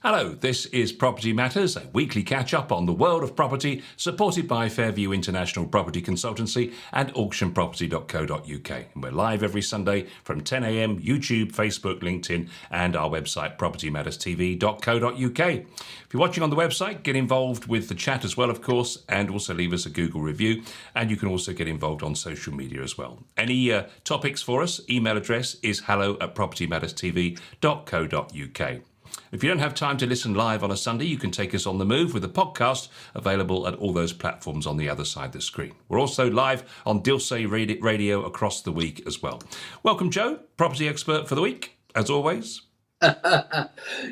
Hello, this is Property Matters, a weekly catch-up on the world of property, supported by Fairview International Property Consultancy and auctionproperty.co.uk. And we're live every Sunday from 10 a.m, YouTube, Facebook, LinkedIn, and our website, propertymatterstv.co.uk. If you're watching on the website, get involved with the chat as well, of course, and also leave us a Google review. And you can also get involved on social media as well. Any topics for us, email address is hello@propertymatterstv.co.uk. If you don't have time to listen live on a Sunday, you can take us on the move with a podcast available at all those platforms on the other side of the screen. We're also live on Dilsey Radio across the week as well. Welcome, Joe, property expert for the week, as always.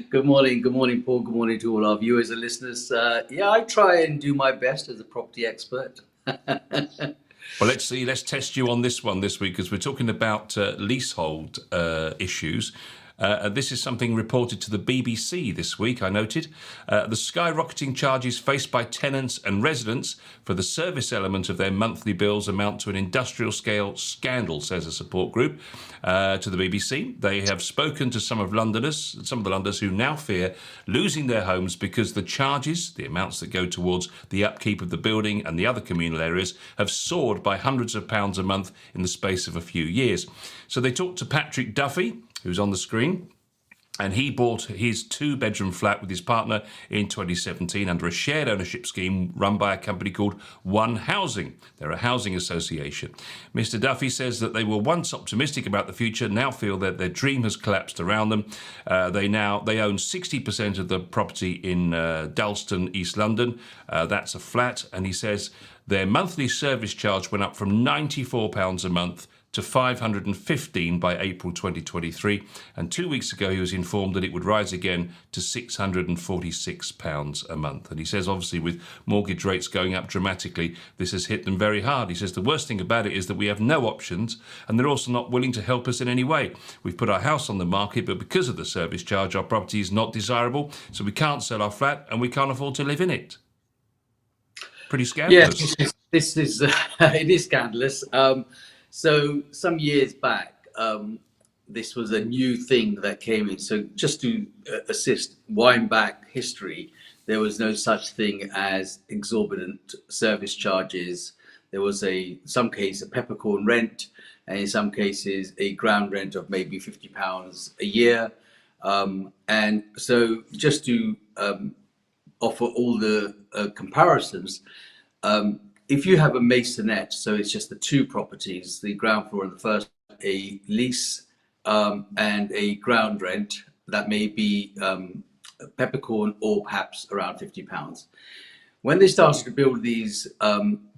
Good morning, Paul. Good morning to all our viewers and listeners. I try and do my best as a property expert. Well, let's see. Let's test you on this one this week, because we're talking about leasehold issues. This is something reported to the BBC this week, I noted. The skyrocketing charges faced by tenants and residents for the service element of their monthly bills amount to an industrial-scale scandal, says a support group to the BBC. They have spoken to some of the Londoners who now fear losing their homes because the charges, the amounts that go towards the upkeep of the building and the other communal areas, have soared by hundreds of pounds a month in the space of a few years. So they talked to Patrick Duffy, who's on the screen, and he bought his two-bedroom flat with his partner in 2017 under a shared ownership scheme run by a company called One Housing. They're a housing association. Mr. Duffy says that they were once optimistic about the future, now feel that their dream has collapsed around them. They own 60% of the property in Dalston, East London. That's a flat, and he says their monthly service charge went up from £94 a month to £515 by April 2023, and 2 weeks ago he was informed that it would rise again to £646 a month. And he says, obviously, with mortgage rates going up dramatically, this has hit them very hard. He says the worst thing about it is that we have no options, and they're also not willing to help us in any way. We've put our house on the market, but because of the service charge, our property is not desirable, so we can't sell our flat and we can't afford to live in it. Pretty scandalous. Yes, this is it is scandalous. So some years back, this was a new thing that came in. So just to wind back history, there was no such thing as exorbitant service charges. There was some case a peppercorn rent, and in some cases a ground rent of maybe £50 a year. And so just to offer all the comparisons, if you have a masonette, so it's just the two properties, the ground floor and the first, a lease and a ground rent, that may be peppercorn or perhaps around £50. When they started to build these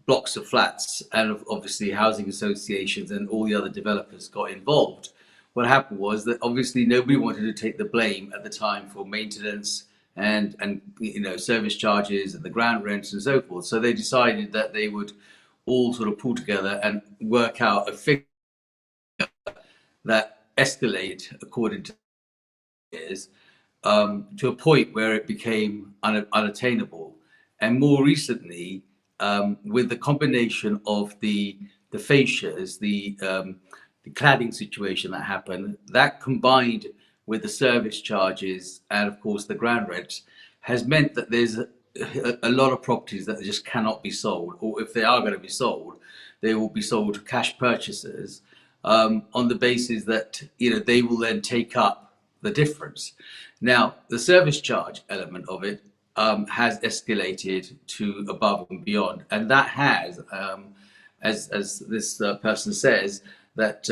blocks of flats, and obviously housing associations and all the other developers got involved, what happened was that obviously nobody wanted to take the blame at the time for maintenance and service charges and the ground rents and so forth. So they decided that they would all sort of pull together and work out a figure that escalate according to years to a point where it became unattainable. And more recently, with the combination of the fascias, the cladding situation that happened, that combined with the service charges and of course the ground rents, has meant that there's a lot of properties that just cannot be sold, or if they are going to be sold, they will be sold to cash purchasers on the basis that they will then take up the difference. Now the service charge element of it has escalated to above and beyond, and that has as this person says, that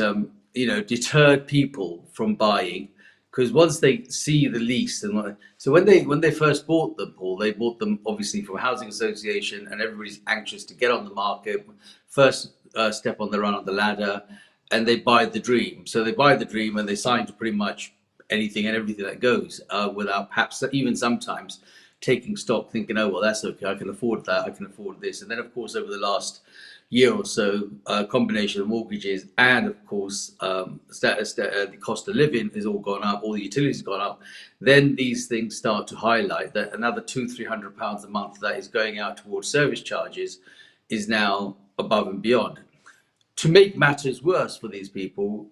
deterred people from buying. Because once they see the lease, and so when they first bought them, Paul, they bought them obviously from a housing association, and everybody's anxious to get on the market, first step on the run of the ladder, and they buy the dream. So they buy the dream and they sign to pretty much anything and everything that goes, without perhaps even sometimes taking stock, thinking, oh well, that's okay, I can afford that, I can afford this. And then of course over the last year or so, a combination of mortgages and of course the cost of living has all gone up, all the utilities have gone up. Then these things start to highlight that another £200-300 a month that is going out towards service charges is now above and beyond. To make matters worse for these people,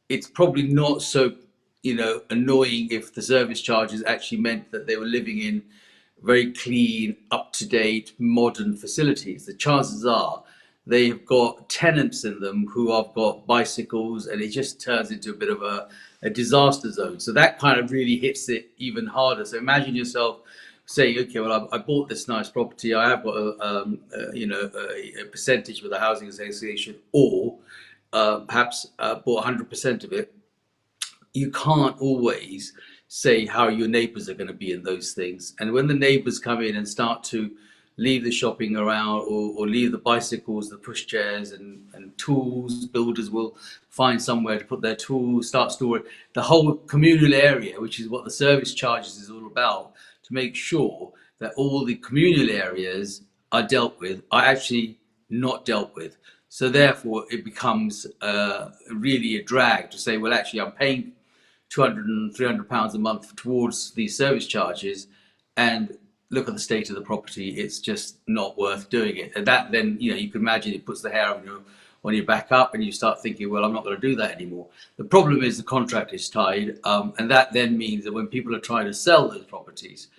it's probably not so annoying if the service charges actually meant that they were living in very clean, up-to-date, modern facilities. The chances are they've got tenants in them who have got bicycles, and it just turns into a bit of a disaster zone. So that kind of really hits it even harder. So imagine yourself saying, okay, well, I bought this nice property. I have got a percentage with the housing association, or perhaps bought 100% of it. You can't always say how your neighbors are going to be in those things. And when the neighbors come in and start to leave the shopping around, or leave the bicycles, the pushchairs, and tools, builders will find somewhere to put their tools, start storing the whole communal area, which is what the service charges is all about, to make sure that all the communal areas are dealt with, are actually not dealt with. So therefore, it becomes really a drag to say, well, actually, I'm paying 200 and 300 pounds a month towards these service charges, and look at the state of the property. It's just not worth doing it. And that then, you can imagine, it puts the hair on your back up, and you start thinking, well, I'm not going to do that anymore. The problem is the contract is tied, and that then means that when people are trying to sell those properties,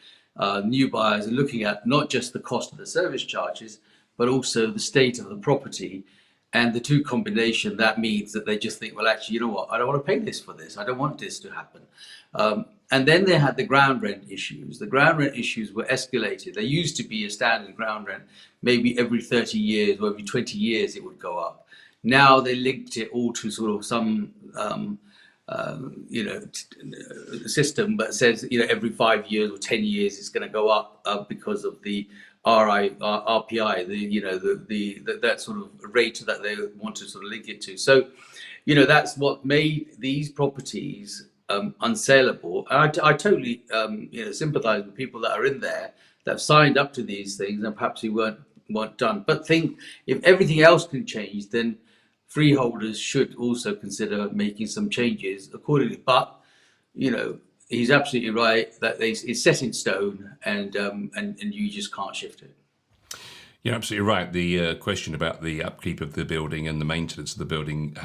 new buyers are looking at not just the cost of the service charges, but also the state of the property. And the two combination, that means that they just think, well, actually, you know what? I don't want to pay this for this. I don't want this to happen. And then they had the ground rent issues. The ground rent issues were escalated. There used to be a standard ground rent, maybe every 30 years or every 20 years it would go up. Now they linked it all to sort of some system that says, every 5 years or 10 years it's going to go up because of the RPI, that sort of rate that they want to sort of link it to. So, that's what made these properties unsaleable. And I totally sympathise with people that are in there that have signed up to these things and perhaps who weren't done. But think, if everything else can change, then freeholders should also consider making some changes accordingly. But he's absolutely right that it's set in stone, and you just can't shift it. You're absolutely right. The question about the upkeep of the building and the maintenance of the building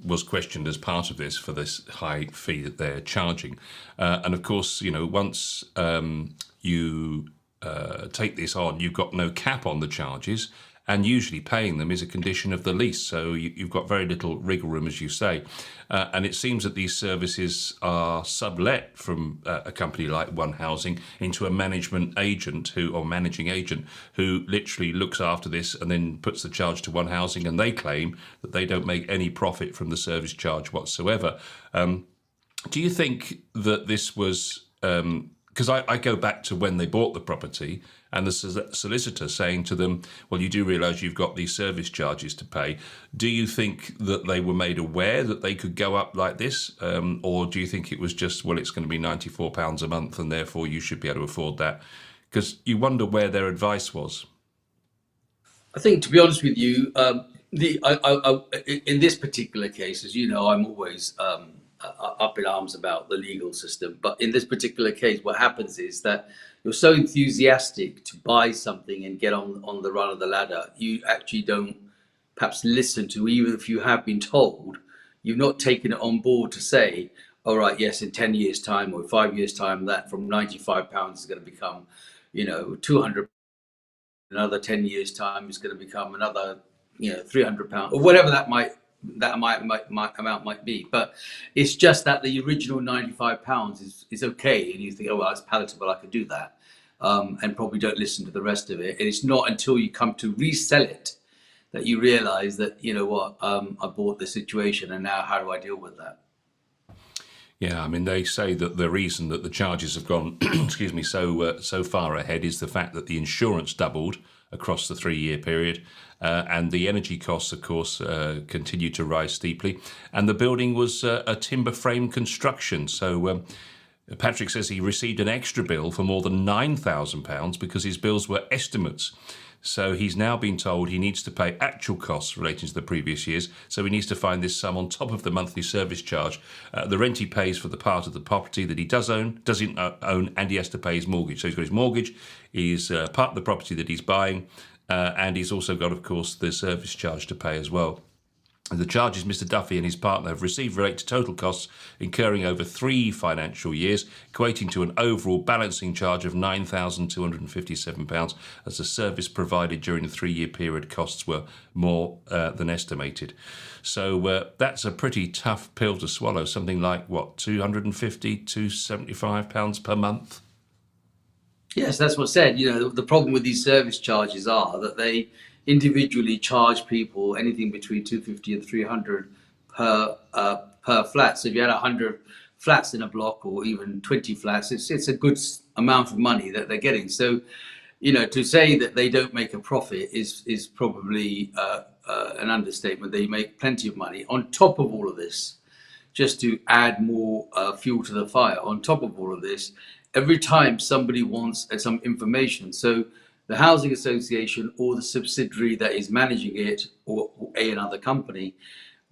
was questioned as part of this, for this high fee that they're charging. And of course, once you take this on, you've got no cap on the charges, and usually paying them is a condition of the lease. So you've got very little wriggle room, as you say. And it seems that these services are sublet from a company like One Housing into a managing agent who literally looks after this and then puts the charge to One Housing, and they claim that they don't make any profit from the service charge whatsoever. Do you think that this was... because I go back to when they bought the property, and the solicitor saying to them, well, you do realise you've got these service charges to pay. Do you think that they were made aware that they could go up like this? Or do you think it was just, well, it's going to be £94 a month and therefore you should be able to afford that? Because you wonder where their advice was. I think, to be honest with you, in this particular case, as you know, I'm always up in arms about the legal system. But in this particular case, what happens is that you're so enthusiastic to buy something and get on the run of the ladder, you actually don't perhaps listen to, even if you have been told, you've not taken it on board to say, all right, yes, in 10 years' time or 5 years' time, that from £95 is going to become, £200. Another 10 years' time is going to become another, £300, or whatever that amount might be. But it's just that the original £95 is okay, and you think, oh well, it's palatable, I could do that, and probably don't listen to the rest of it. And it's not until you come to resell it that you realise that, I bought the situation, and now how do I deal with that? Yeah, I mean, they say that the reason that the charges have gone, excuse me, so far ahead is the fact that the insurance doubled across the 3-year period, and the energy costs, of course, continue to rise steeply. And the building was a timber frame construction, so Patrick says he received an extra bill for more than £9,000 because his bills were estimates. So he's now been told he needs to pay actual costs relating to the previous years. So he needs to find this sum on top of the monthly service charge. The rent he pays for the part of the property that he doesn't own, and he has to pay his mortgage. So he's got his mortgage, he's part of the property that he's buying, and he's also got, of course, the service charge to pay as well. The charges Mr. Duffy and his partner have received relate to total costs incurring over 3 financial years, equating to an overall balancing charge of £9,257, as the service provided during the 3-year period costs were more than estimated. So that's a pretty tough pill to swallow, something like, what, £250, £275 per month? Yes, that's what's said. The problem with these service charges are that they individually charge people anything between 250 and 300 per flat. So if you had 100 flats in a block, or even 20 flats, it's a good amount of money that they're getting. So, to say that they don't make a profit is probably an understatement. They make plenty of money. On top of all of this, just to add more fuel to the fire, on top of all of this, every time somebody wants some information, so the housing association or the subsidiary that is managing it, or another company,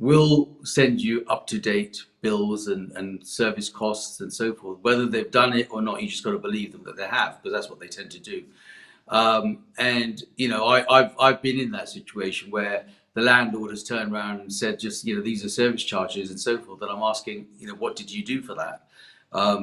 will send you up-to-date bills and service costs and so forth. Whether they've done it or not, you just got to believe them that they have, because that's what they tend to do. I've been in that situation where the landlord has turned around and said, just, these are service charges and so forth. And I'm asking, what did you do for that?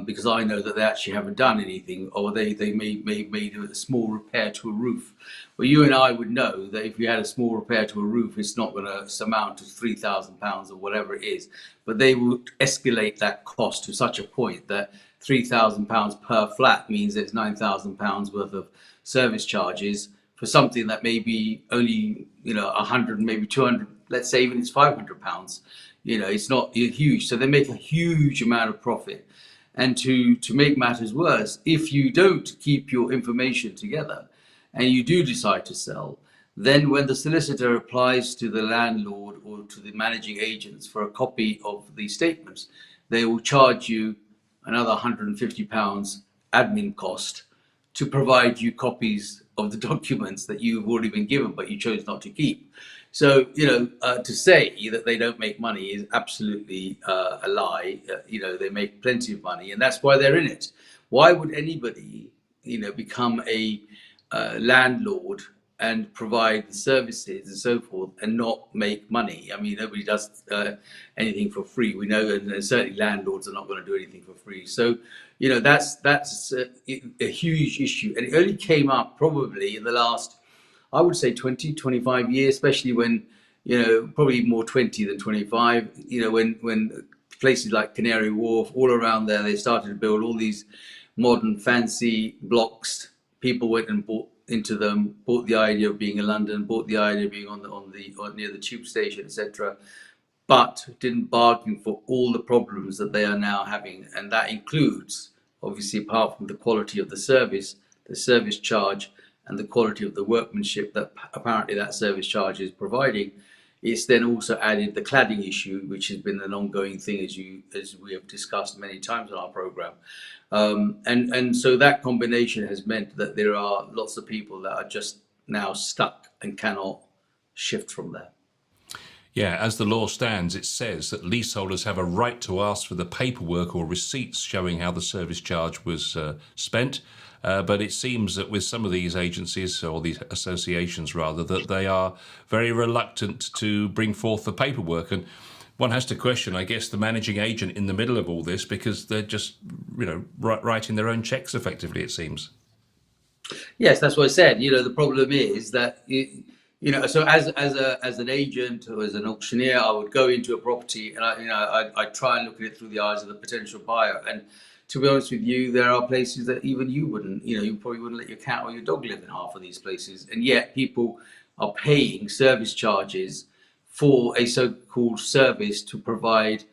Because I know that they actually haven't done anything, or they made a small repair to a roof. Well, you and I would know that if you had a small repair to a roof, it's not going to amount to £3,000 or whatever it is. But they will escalate that cost to such a point that £3,000 per flat means there's £9,000 worth of service charges for something that may be only 100, maybe 200. Let's say even it's £500. It's not huge, so they make a huge amount of profit. And to make matters worse, if you don't keep your information together and you do decide to sell, then when the solicitor applies to the landlord or to the managing agents for a copy of the statements, they will charge you another £150 admin cost to provide you copies of the documents that you've already been given, but you chose not to keep. So, to say that they don't make money is absolutely a lie. They make plenty of money, and that's why they're in it. Why would anybody, become a landlord and provide the services and so forth and not make money? I mean, nobody does anything for free. We know, and certainly landlords are not going to do anything for free. So, that's a huge issue, and it only came up probably in the last, I would say, 20, 25 years, especially when, probably more 20 than 25, when places like Canary Wharf, all around there, they started to build all these modern fancy blocks. People went and bought into them, bought the idea of being in London, bought the idea of being on near the tube station, etc., but didn't bargain for all the problems that they are now having. And that includes, obviously, apart from the quality of the service charge, and the quality of the workmanship that apparently that service charge is providing, it's then also added the cladding issue, which has been an ongoing thing, as we have discussed many times on our program. And so that combination has meant that there are lots of people that are just now stuck and cannot shift from there. Yeah, as the law stands, it says that leaseholders have a right to ask for the paperwork or receipts showing how the service charge was spent. But it seems that with some of these agencies, or these associations rather, that they are very reluctant to bring forth the paperwork. And one has to question, I guess, the managing agent in the middle of all this, because they're just, writing their own checks effectively, it seems. Yes, that's what I said. The problem is that so as an agent or as an auctioneer, I would go into a property and I try and look at it through the eyes of the potential buyer. And to be honest with you, there are places that even you wouldn't, you probably wouldn't let your cat or your dog live in half of these places, and yet people are paying service charges for a so-called service to provide,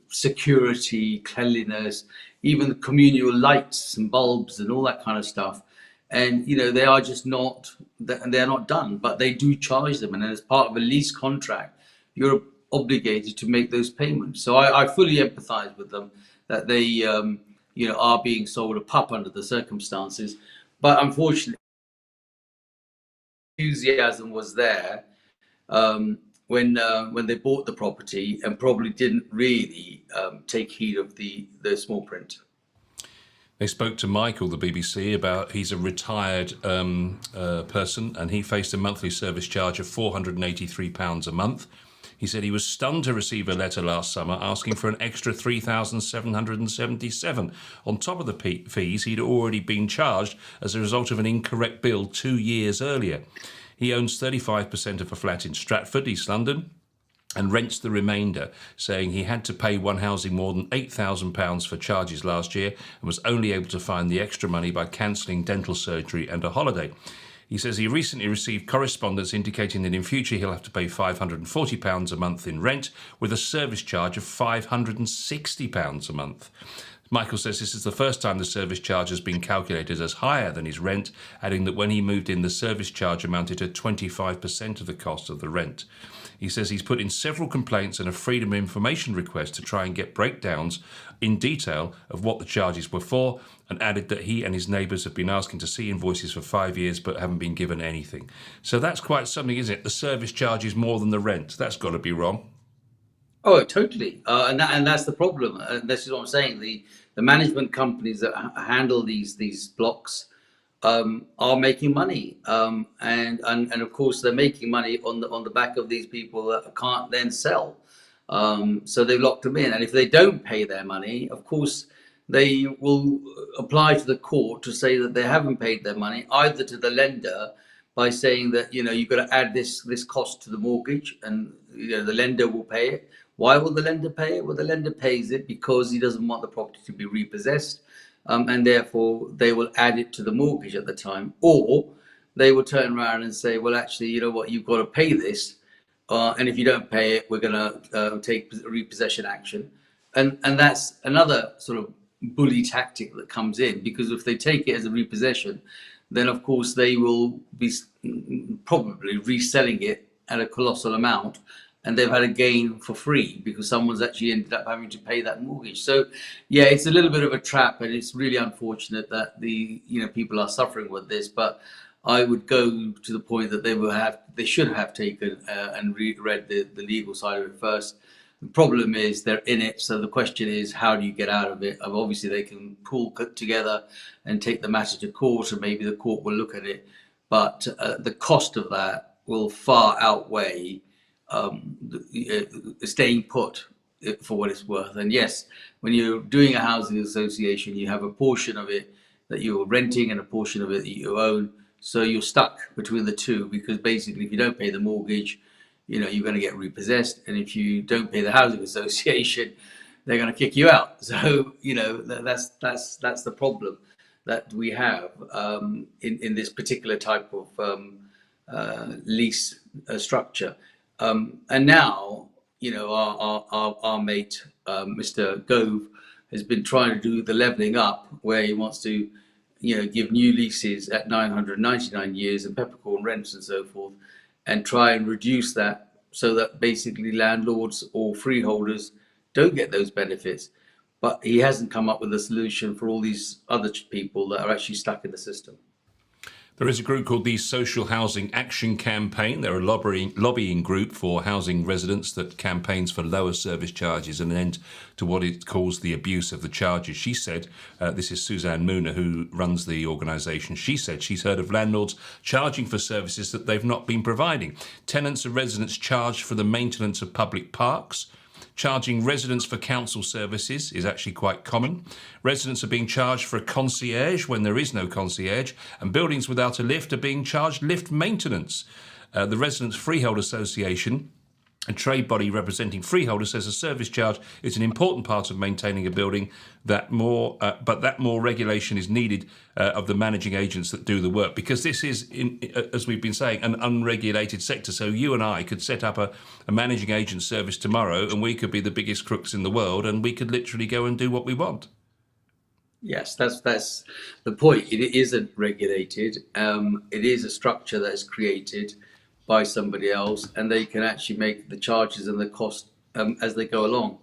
security, cleanliness, even communal lights and bulbs and all that kind of stuff. And they are just not, they're not done, but they do charge them, and as part of a lease contract, you're obligated to make those payments. So I fully empathise with them that they, are being sold a pup under the circumstances, but unfortunately, enthusiasm was there when they bought the property, and probably didn't really take heed of the small print. They spoke to Michael, the BBC, about he's a retired person and he faced a monthly service charge of £483 a month. He said he was stunned to receive a letter last summer asking for an extra £3,777 on top of the fees he'd already been charged as a result of an incorrect bill 2 years earlier. He owns 35% of a flat in Stratford, East London, and rents the remainder, saying he had to pay one housing more than £8,000 for charges last year and was only able to find the extra money by cancelling dental surgery and a holiday. He says he recently received correspondence indicating that in future he'll have to pay £540 a month in rent with a service charge of £560 a month. Michael says this is the first time the service charge has been calculated as higher than his rent, adding that when he moved in, the service charge amounted to 25% of the cost of the rent. He says he's put in several complaints and a freedom of information request to try and get breakdowns in detail of what the charges were for, and added that he and his neighbours have been asking to see invoices for 5 years but haven't been given anything. So that's quite something, isn't it? The service charge is more than the rent. That's got to be wrong. Oh, totally, and that's the problem. This is what I'm saying. The management companies that handle these blocks are making money, and of course they're making money on the back of these people that can't then sell. So they've locked them in, and if they don't pay their money, of course they will apply to the court to say that they haven't paid their money, either to the lender by saying that you've got to add this cost to the mortgage, and the lender will pay it. Why will the lender pay it? Well, the lender pays it because he doesn't want the property to be repossessed, and therefore they will add it to the mortgage at the time. Or they will turn around and say, well, actually, you know what, you've got to pay this, and if you don't pay it, we're going to take repossession action. And that's another sort of bully tactic that comes in, because if they take it as a repossession, then of course they will be probably reselling it at a colossal amount, and they've had a gain for free because someone's actually ended up having to pay that mortgage. So yeah, it's a little bit of a trap, and it's really unfortunate that people are suffering with this. But I would go to the point that they should have taken and read the legal side of it first. The problem is they're in it, so the question is, how do you get out of it? Obviously, they can pull together and take the matter to court, and maybe the court will look at it. But the cost of that will far outweigh staying put, for what it's worth. And yes, when you're doing a housing association, you have a portion of it that you're renting and a portion of it that you own. So you're stuck between the two, because basically, if you don't pay the mortgage, you're going to get repossessed, and if you don't pay the housing association, they're going to kick you out. So that's the problem that we have in this particular type of lease structure. And now, our mate, Mr. Gove, has been trying to do the levelling up, where he wants to, give new leases at 999 years and peppercorn rents and so forth, and try and reduce that so that basically landlords or freeholders don't get those benefits. But he hasn't come up with a solution for all these other people that are actually stuck in the system. There is a group called the Social Housing Action Campaign. They're a lobbying group for housing residents that campaigns for lower service charges and an end to what it calls the abuse of the charges. She said, this is Suzanne Mooner, who runs the organisation, she said she's heard of landlords charging for services that they've not been providing. Tenants and residents charged for the maintenance of public parks. Charging residents for council services is actually quite common. Residents are being charged for a concierge when there is no concierge, and buildings without a lift are being charged lift maintenance. The Residents Freehold Association, a trade body representing freeholders, says a service charge is an important part of maintaining a building, but that more regulation is needed of the managing agents that do the work, because this is, as we've been saying, an unregulated sector. So you and I could set up a managing agent service tomorrow, and we could be the biggest crooks in the world, and we could literally go and do what we want. Yes, that's the point. It isn't regulated. It is a structure that is created by somebody else, and they can actually make the charges and the cost as they go along.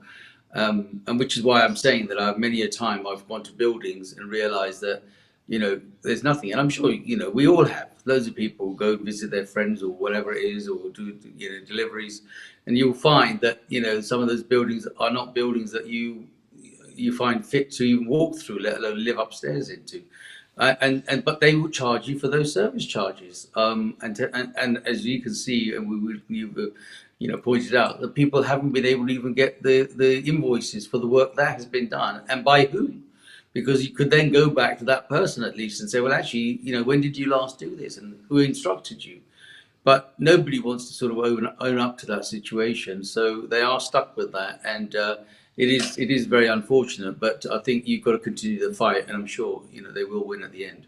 And which is why I'm saying that many a time I've gone to buildings and realised that there's nothing. And I'm sure we all have. Loads of people go visit their friends or whatever it is, or do deliveries, and you'll find that some of those buildings are not buildings that you you find fit to even walk through, let alone live upstairs into. But they will charge you for those service charges. And as you can see, and you've pointed out that people haven't been able to even get the invoices for the work that has been done, and by whom, because you could then go back to that person at least and say, well, actually, when did you last do this, and who instructed you? But nobody wants to sort of own up to that situation, so they are stuck with that, and it is very unfortunate. But I think you've got to continue the fight, and I'm sure they will win at the end.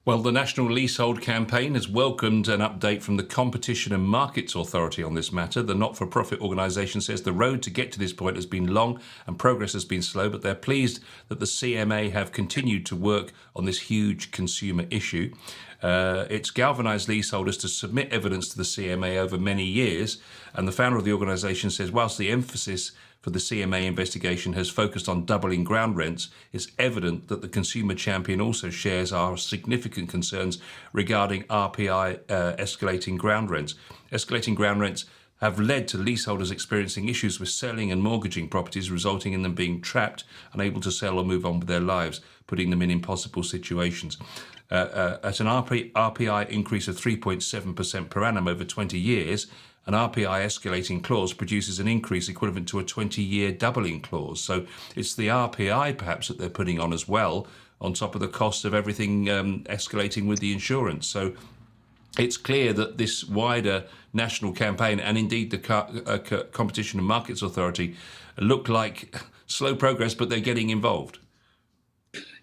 Well, the National Leasehold Campaign has welcomed an update from the Competition and Markets Authority on this matter. The not-for-profit organisation says the road to get to this point has been long and progress has been slow, but they're pleased that the CMA have continued to work on this huge consumer issue. It's galvanised leaseholders to submit evidence to the CMA over many years, and the founder of the organisation says whilst the emphasis for the CMA investigation has focused on doubling ground rents, it's evident that the consumer champion also shares our significant concerns regarding RPI escalating ground rents. Escalating ground rents have led to leaseholders experiencing issues with selling and mortgaging properties, resulting in them being trapped, unable to sell or move on with their lives, putting them in impossible situations. At an RPI increase of 3.7% per annum over 20 years, an RPI escalating clause produces an increase equivalent to a 20-year doubling clause. So it's the RPI perhaps that they're putting on as well, on top of the cost of everything escalating with the insurance. So it's clear that this wider national campaign, and indeed the Competition and Markets Authority, look like slow progress, but they're getting involved.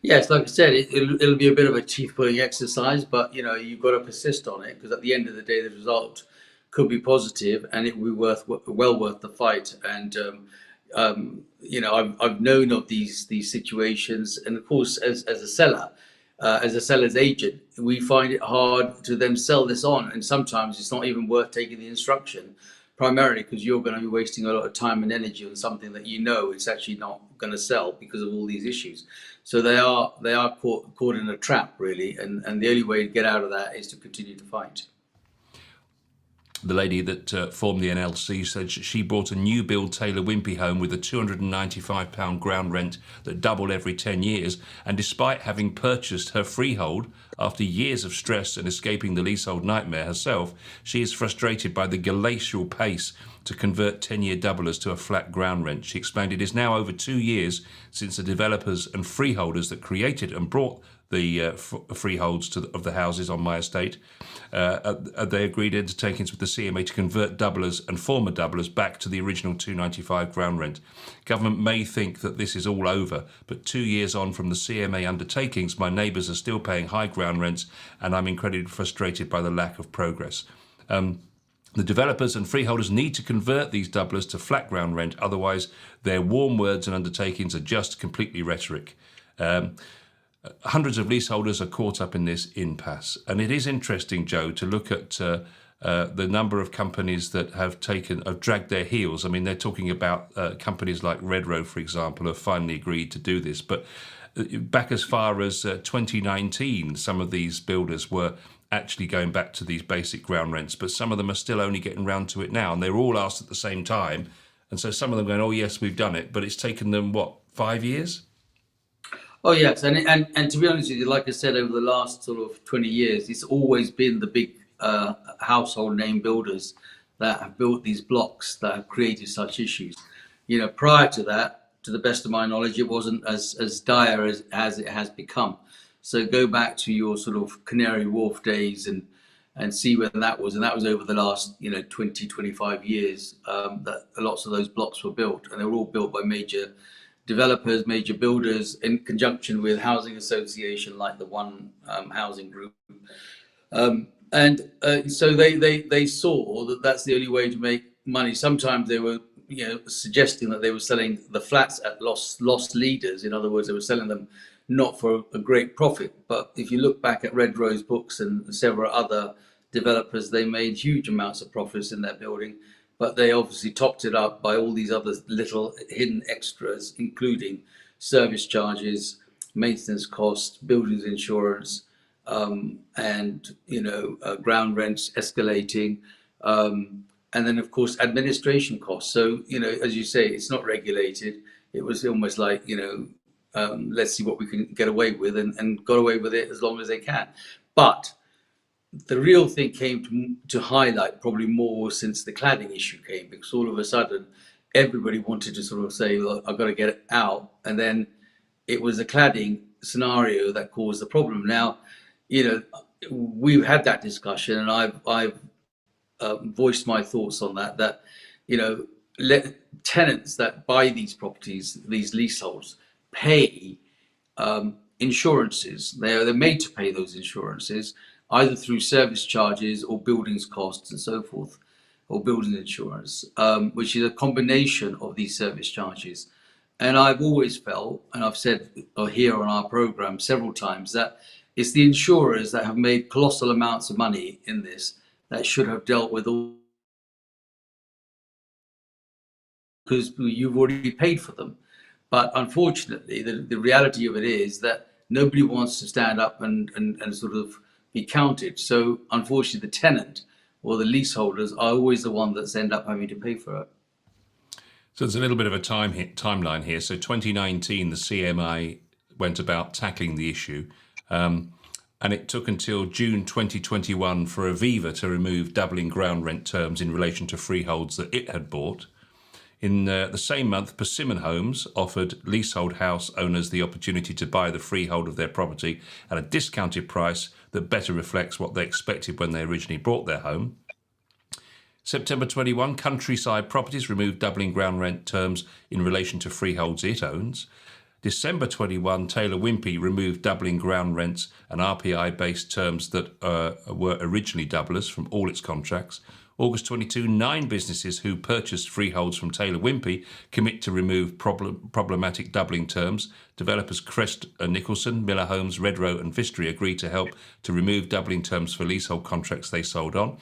Yes, like I said, it'll be a bit of a teeth-pulling exercise, but you've got to persist on it, because at the end of the day, the result could be positive, and it will be well worth the fight. And I've known of these situations, and of course, as a seller, as a seller's agent, we find it hard to then sell this on, and sometimes it's not even worth taking the instruction, primarily because you're going to be wasting a lot of time and energy on something that it's actually not going to sell because of all these issues. So they are caught in a trap, really, and the only way to get out of that is to continue to fight. The lady that formed the NLC said she bought a new build Taylor Wimpey home with a £295 ground rent that doubled every 10 years. And despite having purchased her freehold after years of stress and escaping the leasehold nightmare herself, she is frustrated by the glacial pace to convert 10-year doublers to a flat ground rent. She explained it is now over 2 years since the developers and freeholders that created and brought the freeholds of the houses on my estate, they agreed undertakings with the CMA to convert doublers and former doublers back to the original £295 ground rent. Government may think that this is all over, but 2 years on from the CMA undertakings, my neighbours are still paying high ground rents, and I'm incredibly frustrated by the lack of progress. The developers and freeholders need to convert these doublers to flat ground rent, otherwise their warm words and undertakings are just completely rhetoric. Hundreds of leaseholders are caught up in this impasse. And it is interesting, Joe, to look at the number of companies that have dragged their heels. I mean, they're talking about companies like Redrow, for example, have finally agreed to do this. But back as far as 2019, some of these builders were actually going back to these basic ground rents, but some of them are still only getting round to it now. And they were all asked at the same time. And so some of them going, oh, yes, we've done it. But it's taken them, 5 years? Oh yes, and to be honest with you, like I said, over the last sort of 20 years, it's always been the big household name builders that have built these blocks that have created such issues. Prior to that, to the best of my knowledge, it wasn't as dire as it has become. So go back to your sort of Canary Wharf days and see when that was, and that was over the last 20, 25 years that lots of those blocks were built, and they were all built by major developers, major builders, in conjunction with housing association like the One Housing Group. So they saw that that's the only way to make money. Sometimes they were suggesting that they were selling the flats at lost leaders. In other words, they were selling them not for a great profit. But if you look back at Redrow's books and several other developers, they made huge amounts of profits in their building. But they obviously topped it up by all these other little hidden extras, including service charges, maintenance costs, buildings insurance, and ground rents escalating, and then of course administration costs. So as you say, it's not regulated. it was almost like, let's see what we can get away with, and got away with it as long as they can. But the real thing came to highlight probably more since the cladding issue came, because all of a sudden everybody wanted to sort of say, look, I've got to get it out. And then it was the cladding scenario that caused the problem. Now, we've had that discussion, and I've voiced my thoughts on that, you know, let tenants that buy these properties, these leaseholds, pay insurances. They're made to pay those insurances either through service charges or buildings costs and so forth, or building insurance, which is a combination of these service charges. And I've always felt, and I've said here on our program several times, that it's the insurers that have made colossal amounts of money in this that should have dealt with all, because you've already paid for them. But unfortunately, the reality of it is that nobody wants to stand up and sort of be counted. So unfortunately, the tenant or the leaseholders are always the one that's end up having to pay for it. So there's a little bit of a timeline here. So 2019, the CMA went about tackling the issue, and it took until June 2021 for Aviva to remove doubling ground rent terms in relation to freeholds that it had bought. In the same month, Persimmon Homes offered leasehold house owners the opportunity to buy the freehold of their property at a discounted price that better reflects what they expected when they originally bought their home. September 21, Countryside Properties removed doubling ground rent terms in relation to freeholds it owns. December 21, Taylor Wimpey removed doubling ground rents and RPI-based terms that were originally doublers from all its contracts. August 22, 9 businesses who purchased freeholds from Taylor Wimpey commit to remove problematic doubling terms. Developers Crest Nicholson, Miller Homes, Redrow and Vistry agreed to help to remove doubling terms for leasehold contracts they sold on.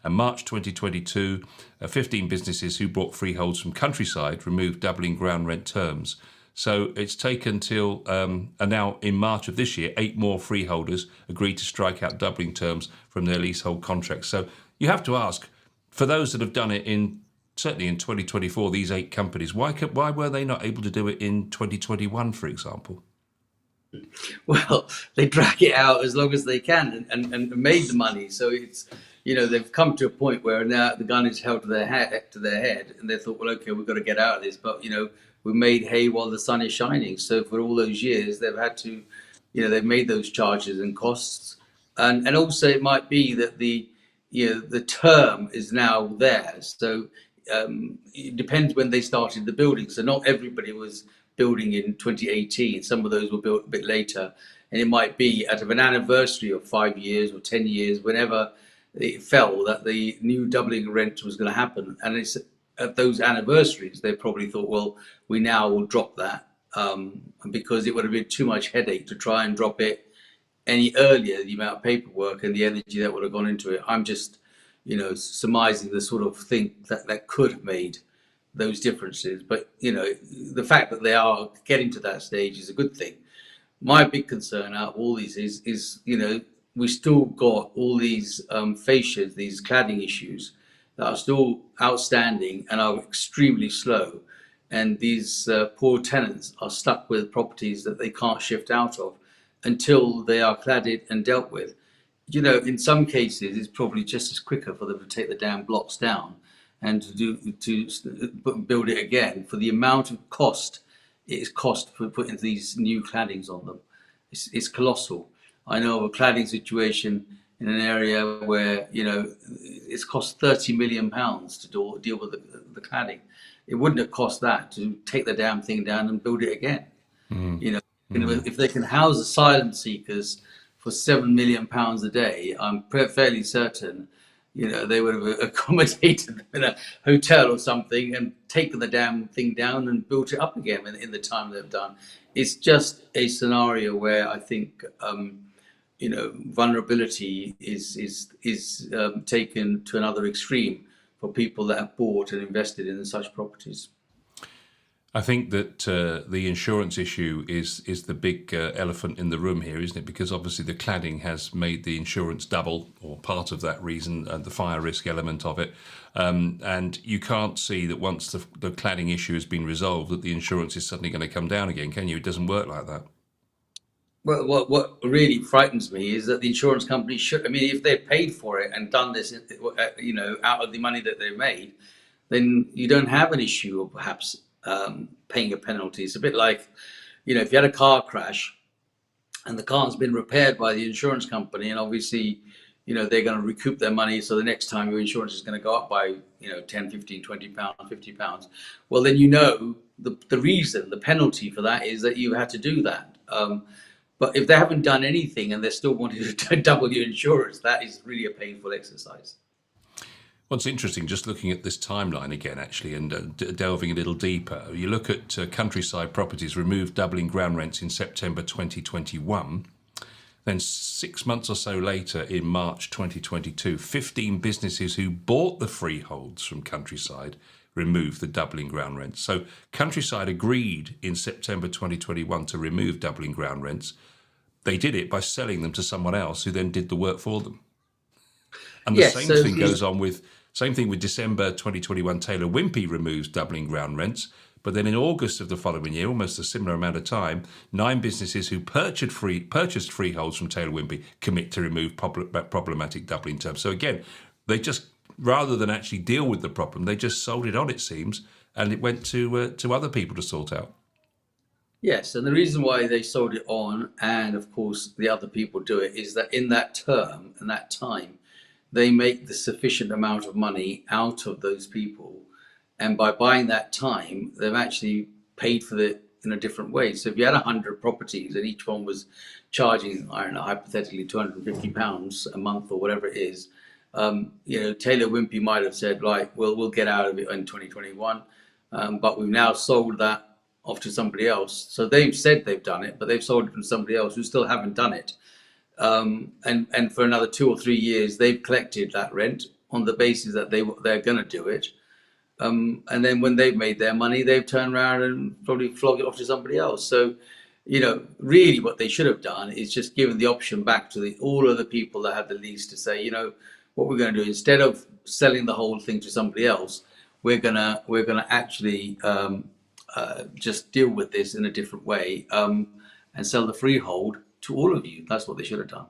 And March 2022, 15 businesses who bought freeholds from Countryside removed doubling ground rent terms. So it's taken till, and now in March of this year, 8 more freeholders agreed to strike out doubling terms from their leasehold contracts. So you have to ask, for those that have done it certainly in 2024, these 8 companies, why were they not able to do it in 2021, for example? Well, they drag it out as long as they can and made the money. So it's, they've come to a point where now the gun is held to their head, and they thought, well, okay, we've got to get out of this. But, we made hay while the sun is shining. So for all those years, they've had to, they've made those charges and costs. And also it might be that the term is now there. So it depends when they started the building. So not everybody was building in 2018. Some of those were built a bit later. And it might be out of an anniversary of 5 years or 10 years, whenever it fell that the new doubling rent was going to happen. And it's at those anniversaries, they probably thought, well, we now will drop that, because it would have been too much headache to try and drop it any earlier, the amount of paperwork and the energy that would have gone into it. I'm just, surmising the sort of thing that could have made those differences. But, the fact that they are getting to that stage is a good thing. My big concern out of all these is we still got all these fascias, these cladding issues that are still outstanding and are extremely slow. And these poor tenants are stuck with properties that they can't shift out of until they are cladded and dealt with. In some cases, it's probably just as quicker for them to take the damn blocks down and to build it again for the amount of cost it is cost for putting these new claddings on them. It's colossal. I know of a cladding situation in an area where it's cost £30 million to deal with the cladding. It wouldn't have cost that to take the damn thing down and build it again. If they can house asylum seekers for £7 million a day, I'm fairly certain they would have accommodated them in a hotel or something and taken the damn thing down and built it up again in the time they've done. It's just a scenario where I think vulnerability is taken to another extreme for people that have bought and invested in such properties. I think that the insurance issue is the big elephant in the room here, isn't it? Because obviously the cladding has made the insurance double, or part of that reason, the fire risk element of it. And you can't see that once the cladding issue has been resolved, that the insurance is suddenly going to come down again, can you? It doesn't work like that. Well, what really frightens me is that the insurance company should. I mean, if they paid for it and done this, out of the money that they made, then you don't have an issue of perhaps paying a penalty. It's a bit like, if you had a car crash and the car's been repaired by the insurance company, and obviously, they're going to recoup their money. So the next time your insurance is going to go up by, 10, 15, 20 pounds, 50 pounds. Well, then, the reason, the penalty for that is that you had to do that. But if they haven't done anything and they're still wanting to double your insurance, that is really a painful exercise. What's interesting, just looking at this timeline again, actually, and delving a little deeper, you look at Countryside Properties removed doubling ground rents in September 2021. Then 6 months or so later, in March 2022, 15 businesses who bought the freeholds from Countryside removed the doubling ground rents. So Countryside agreed in September 2021 to remove doubling ground rents. They did it by selling them to someone else who then did the work for them. And the same thing with December 2021, Taylor Wimpey removes doubling ground rents. But then in August of the following year, almost a similar amount of time, 9 businesses who purchased freeholds from Taylor Wimpey commit to remove problematic doubling terms. So again, they just, rather than actually deal with the problem, they just sold it on, it seems, and it went to other people to sort out. Yes, and the reason why they sold it on, and of course the other people do it, is that in that term and that time, they make the sufficient amount of money out of those people. And by buying that time, they've actually paid for it in a different way. So if you had 100 properties and each one was charging, I don't know, hypothetically £250 a month or whatever it is, Taylor Wimpey might have said, like, well, we'll get out of it in 2021, but we've now sold that off to somebody else. So they've said they've done it, but they've sold it to somebody else who still haven't done it. And for another 2 or 3 years, they've collected that rent on the basis that they're going to do it. And then when they've made their money, they've turned around and probably flog it off to somebody else. So, really what they should have done is just given the option back to all of the people that have the lease to say, what we're going to do, instead of selling the whole thing to somebody else, we're gonna actually just deal with this in a different way, and sell the freehold to all of you. That's what they should have done.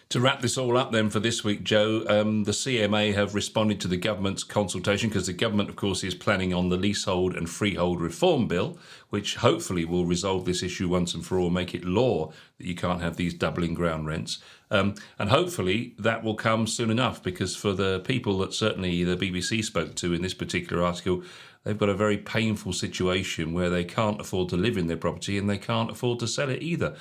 To wrap this all up then for this week, Joe, the CMA have responded to the government's consultation, because the government, of course, is planning on the Leasehold and Freehold Reform Bill, which hopefully will resolve this issue once and for all, make it law that you can't have these doubling ground rents. And hopefully that will come soon enough, because for the people that certainly the BBC spoke to in this particular article, they've got a very painful situation where they can't afford to live in their property and they can't afford to sell it either.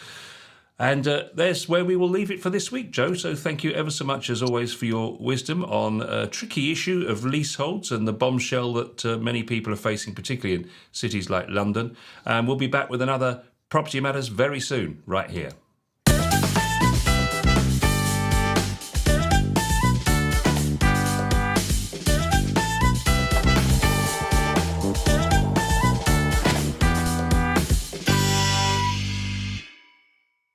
And there's where we will leave it for this week, Joe. So thank you ever so much, as always, for your wisdom on a tricky issue of leaseholds and the bombshell that many people are facing, particularly in cities like London. And we'll be back with another Property Matters very soon, right here.